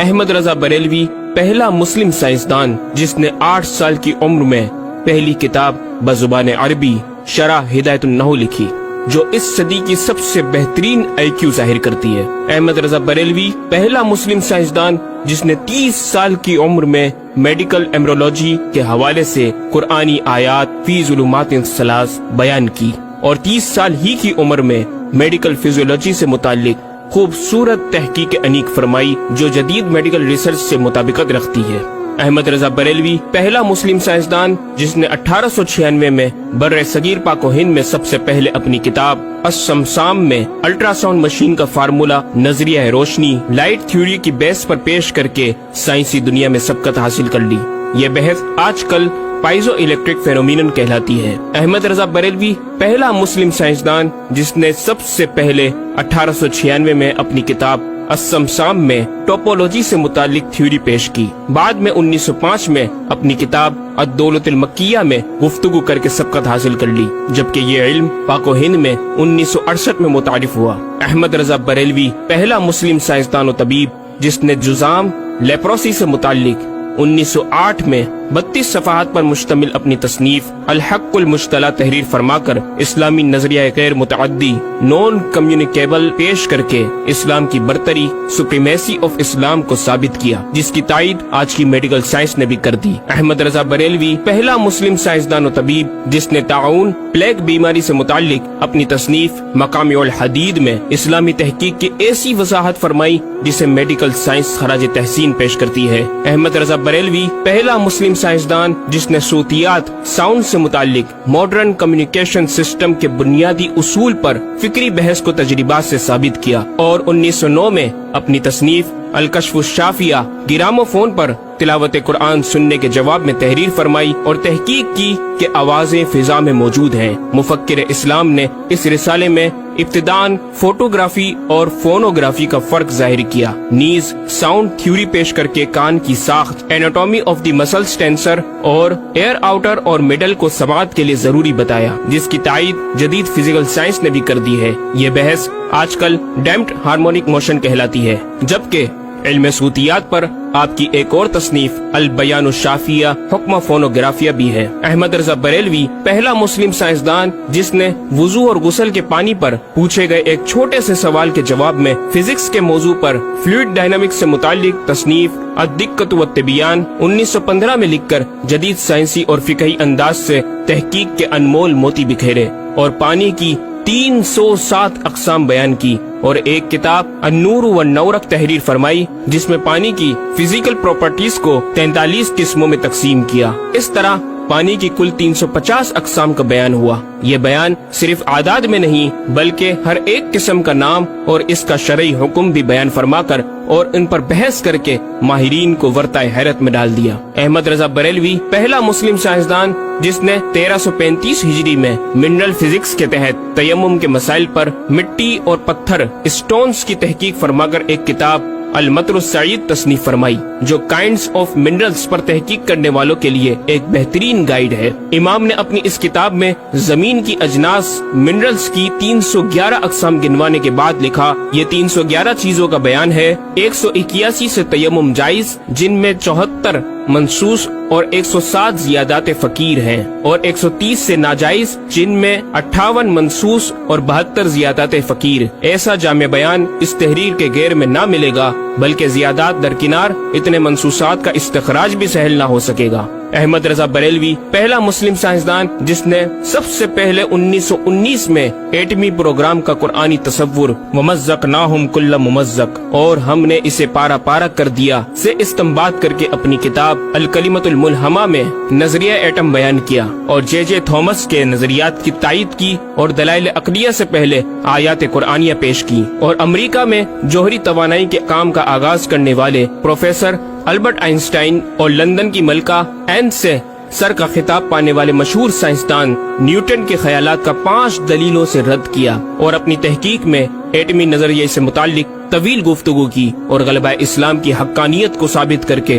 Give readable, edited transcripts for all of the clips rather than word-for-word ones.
احمد رضا بریلوی پہلا مسلم سائنسدان جس نے 8 سال کی عمر میں پہلی کتاب بزبان عربی شرح ہدایت النحو لکھی، جو اس صدی کی سب سے بہترین IQ ظاہر کرتی ہے۔ احمد رضا بریلوی پہلا مسلم سائنسدان جس نے 30 سال کی عمر میں میڈیکل ایمرولوجی کے حوالے سے قرآنی آیات فی ظلمات ثلاث بیان کی، اور 30 سال ہی کی عمر میں میڈیکل فزیولوجی سے متعلق خوبصورت تحقیق انیق فرمائی جو جدید میڈیکل ریسرچ سے مطابقت رکھتی ہے۔ احمد رضا بریلوی پہلا مسلم سائنسدان جس نے 1896 میں بر صغیر پاک و ہند میں سب سے پہلے اپنی کتاب السمسام میں الٹرا ساؤنڈ مشین کا فارمولا نظریہ روشنی لائٹ تھیوری کی بیس پر پیش کر کے سائنسی دنیا میں سبقت حاصل کر لی۔ یہ بحث آج کل پائزو الیکٹرک فینومینن کہلاتی ہے۔ احمد رضا بریلوی پہلا مسلم سائنسدان جس نے سب سے پہلے 1896 میں اپنی کتاب السمسام میں ٹوپولوجی سے متعلق تھیوری پیش کی۔ بعد میں 1905 میں اپنی کتاب الدولۃ المکیہ میں گفتگو کر کے سبقت حاصل کر لی، جبکہ یہ علم پاک و ہند میں 1968 میں متعارف ہوا۔ احمد رضا بریلوی پہلا مسلم سائنسدان و طبیب جس نے جزام لیپروسی سے متعلق 1908 میں 32 صفحات پر مشتمل اپنی تصنیف الحق المجتلی تحریر فرما کر اسلامی نظریہ غیر متعدی نون کمیونیکیبل پیش کر کے اسلام کی برتری سپریمیسی آف اسلام کو ثابت کیا، جس کی تائید آج کی میڈیکل سائنس نے بھی کر دی۔ احمد رضا بریلوی پہلا مسلم سائنسدان و طبیب جس نے طاعون پلیگ بیماری سے متعلق اپنی تصنیف مقامع الحدید میں اسلامی تحقیق کی ایسی وضاحت فرمائی جسے میڈیکل سائنس خراج تحسین پیش کرتی ہے۔ احمد رضا بریلوی پہلا مسلم سائنسدان جس نے صوتیات ساؤنڈ سے متعلق ماڈرن کمیونیکیشن سسٹم کے بنیادی اصول پر فکری بحث کو تجربات سے ثابت کیا، اور 1909 میں اپنی تصنیف الکشف الشافیہ گرامو فون پر تلاوت قرآن سننے کے جواب میں تحریر فرمائی اور تحقیق کی کہ آوازیں فضا میں موجود ہیں۔ مفکر اسلام نے اس رسالے میں ابتداً فوٹوگرافی اور فونوگرافی کا فرق ظاہر کیا، نیز ساؤنڈ تھیوری پیش کر کے کان کی ساخت anatomy of the muscles tensor اور ایئر آؤٹر اور مڈل کو سماعت کے لیے ضروری بتایا، جس کی تائید جدید فزیکل سائنس نے بھی کر دی ہے۔ یہ بحث آج کل ڈیمپڈ ہارمونک موشن کہلاتی ہے، جبکہ علم صوتیات پر آپ کی ایک اور تصنیف البیان الشافیہ حکم فونوگرافیہ بھی ہے۔ احمد رضا بریلوی پہلا مسلم سائنسدان جس نے وضو اور غسل کے پانی پر پوچھے گئے ایک چھوٹے سے سوال کے جواب میں فزکس کے موضوع پر فلوئڈ ڈائنامکس سے متعلق تصنیف الدقۃ والتبیان 1915 میں لکھ کر جدید سائنسی اور فقہی انداز سے تحقیق کے انمول موتی بکھیرے اور پانی کی 307 اقسام بیان کی، اور ایک کتاب النور والنورق تحریر فرمائی جس میں پانی کی فزیکل پراپرٹیز کو 43 قسموں میں تقسیم کیا۔ اس طرح پانی کی کل 350 اقسام کا بیان ہوا۔ یہ بیان صرف اعداد میں نہیں بلکہ ہر ایک قسم کا نام اور اس کا شرعی حکم بھی بیان فرما کر اور ان پر بحث کر کے ماہرین کو ورطۂ حیرت میں ڈال دیا۔ احمد رضا بریلوی پہلا مسلم سائنسدان جس نے 1335 ہجری میں منرل فزکس کے تحت تیمم کے مسائل پر مٹی اور پتھر اسٹونز کی تحقیق فرما کر ایک کتاب المطر السعید تصنیف فرمائی، جو کائنڈز آف منرلز پر تحقیق کرنے والوں کے لیے ایک بہترین گائیڈ ہے۔ امام نے اپنی اس کتاب میں زمین کی اجناس منرلز کی 311 اقسام گنوانے کے بعد لکھا، یہ 311 چیزوں کا بیان ہے۔ 181 سے تیمم جائز جن میں 74 منصوص اور 107 زیادات فقیر ہیں، اور 130 سے ناجائز جن میں 58 منصوص اور 72 زیادات فقیر۔ ایسا جامع بیان اس تحریر کے غیر میں نہ ملے گا، بلکہ زیادات درکنار اتنے منصوصات کا استخراج بھی سہل نہ ہو سکے گا۔ احمد رضا بریلوی پہلا مسلم سائنسدان جس نے سب سے پہلے 1919 میں ایٹمی پروگرام کا قرآنی تصور ومزقناہم کل ممزق اور ہم نے اسے پارا پارا کر دیا سے استنباط کر کے اپنی کتاب الکلمۃ الملہمہ میں نظریہ ایٹم بیان کیا، اور جے تھامس کے نظریات کی تائید کی اور دلائل عقلیہ سے پہلے آیات قرآنیہ پیش کی، اور امریکہ میں جوہری توانائی کے کام کا آغاز کرنے والے پروفیسر البرٹ آئنسٹائن اور لندن کی ملکہ این سے سر کا خطاب پانے والے مشہور سائنسدان نیوٹن کے خیالات کا 5 دلیلوں سے رد کیا، اور اپنی تحقیق میں ایٹمی نظریے سے متعلق طویل گفتگو کی اور غلبہ اسلام کی حقانیت کو ثابت کر کے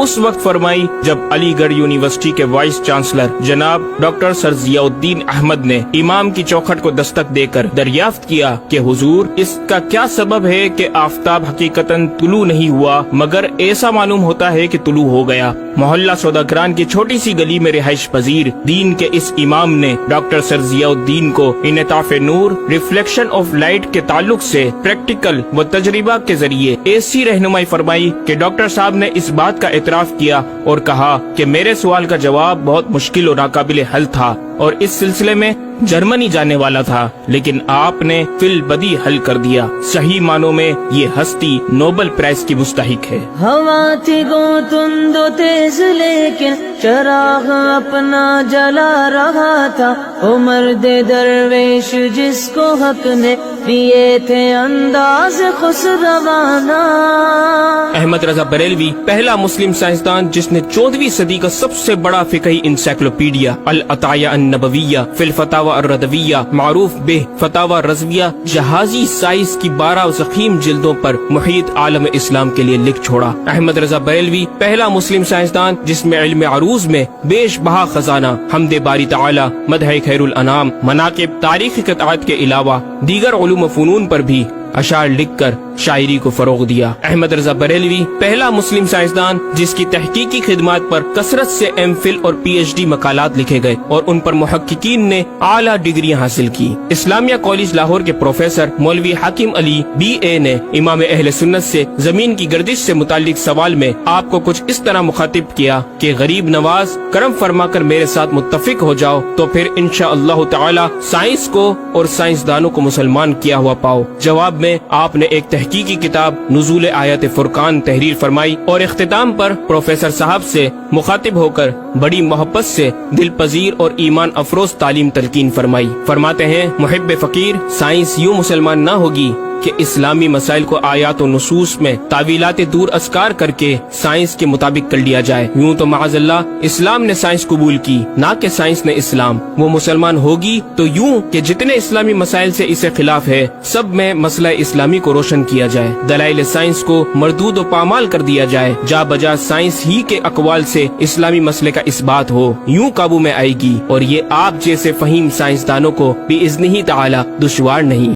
اس وقت فرمائی جب علی گڑھ یونیورسٹی کے وائس چانسلر جناب ڈاکٹر سر ضیاء الدین احمد نے امام کی چوکھٹ کو دستک دے کر دریافت کیا کہ حضور اس کا کیا سبب ہے کہ آفتاب حقیقتاً طلوع نہیں ہوا مگر ایسا معلوم ہوتا ہے کہ طلوع ہو گیا۔ محلہ سوداگران کی چھوٹی سی گلی میں رہائش پذیر دین کے اس امام نے ڈاکٹر سر ضیاء الدین کو انعطاف نور ریفلیکشن آف لائٹ کے تعلق سے پریکٹیکل و تجربہ کے ذریعے ایسی رہنمائی فرمائی کہ ڈاکٹر صاحب نے اس بات کا اعتراف کیا اور کہا کہ میرے سوال کا جواب بہت مشکل اور ناقابل حل تھا اور اس سلسلے میں جرمنی جانے والا تھا، لیکن آپ نے فی البدی حل کر دیا۔ صحیح معنوں میں یہ ہستی نوبل پرائز کی مستحق ہے۔ ہوا تھی گو تند و تیز لیکن چراغ اپنا جلا رہا تھا، وہ مرد درویش جس کو حق نے دیے تھے انداز خسروانہ۔ احمد رضا بریلوی پہلا مسلم سائنسدان جس نے 14ویں صدی کا سب سے بڑا فقہی انسائکلوپیڈیا العطایہ النبویہ فی الفتاوی الردویہ معروف بہ فتاوی رضویہ جہازی سائنس کی 12 ضخیم جلدوں پر محیط عالم اسلام کے لیے لکھ چھوڑا۔ احمد رضا بریلوی پہلا مسلم سائنسدان جس میں علم عروض میں بیش بہا خزانہ حمد باری تعالی، مدح خیر الانام، مناقب، تاریخی قطعات کے علاوہ دیگر علوم و فنون پر بھی اشعار لکھ کر شاعری کو فروغ دیا۔ احمد رضا بریلوی پہلا مسلم سائنسدان جس کی تحقیقی خدمات پر کثرت سے ایم فل اور پی ایچ ڈی مقالات لکھے گئے اور ان پر محققین نے اعلیٰ ڈگریاں حاصل کی۔ اسلامیہ کالج لاہور کے پروفیسر مولوی حاکم علی بی اے نے امام اہل سنت سے زمین کی گردش سے متعلق سوال میں آپ کو کچھ اس طرح مخاطب کیا کہ غریب نواز کرم فرما کر میرے ساتھ متفق ہو جاؤ تو پھر انشاءاللہ تعالی سائنس کو اور سائنسدانوں کو مسلمان کیا ہوا پاؤ۔ جواب میں آپ نے ایک تحقیقی کتاب نزول آیات فرقان تحریر فرمائی اور اختتام پر پروفیسر صاحب سے مخاطب ہو کر بڑی محبت سے دل پذیر اور ایمان افروز تعلیم تلقین فرمائی۔ فرماتے ہیں محب فقیر سائنس یوں مسلمان نہ ہوگی کہ اسلامی مسائل کو آیات و نصوص میں تعویلات دور اسکار کر کے سائنس کے مطابق کر لیا جائے۔ یوں تو معاذ اللہ اسلام نے سائنس قبول کی نہ کہ سائنس نے اسلام۔ وہ مسلمان ہوگی تو یوں کہ جتنے اسلامی مسائل سے اسے خلاف ہے سب میں مسئلہ اسلامی کو روشن کیا جائے، دلائل سائنس کو مردود و پامال کر دیا جائے، جا بجا سائنس ہی کے اقوال سے اسلامی مسئلے کا اثبات ہو، یوں قابو میں آئے گی، اور یہ آپ جیسے فہیم سائنسدانوں کو باذنہ تعالی دشوار نہیں۔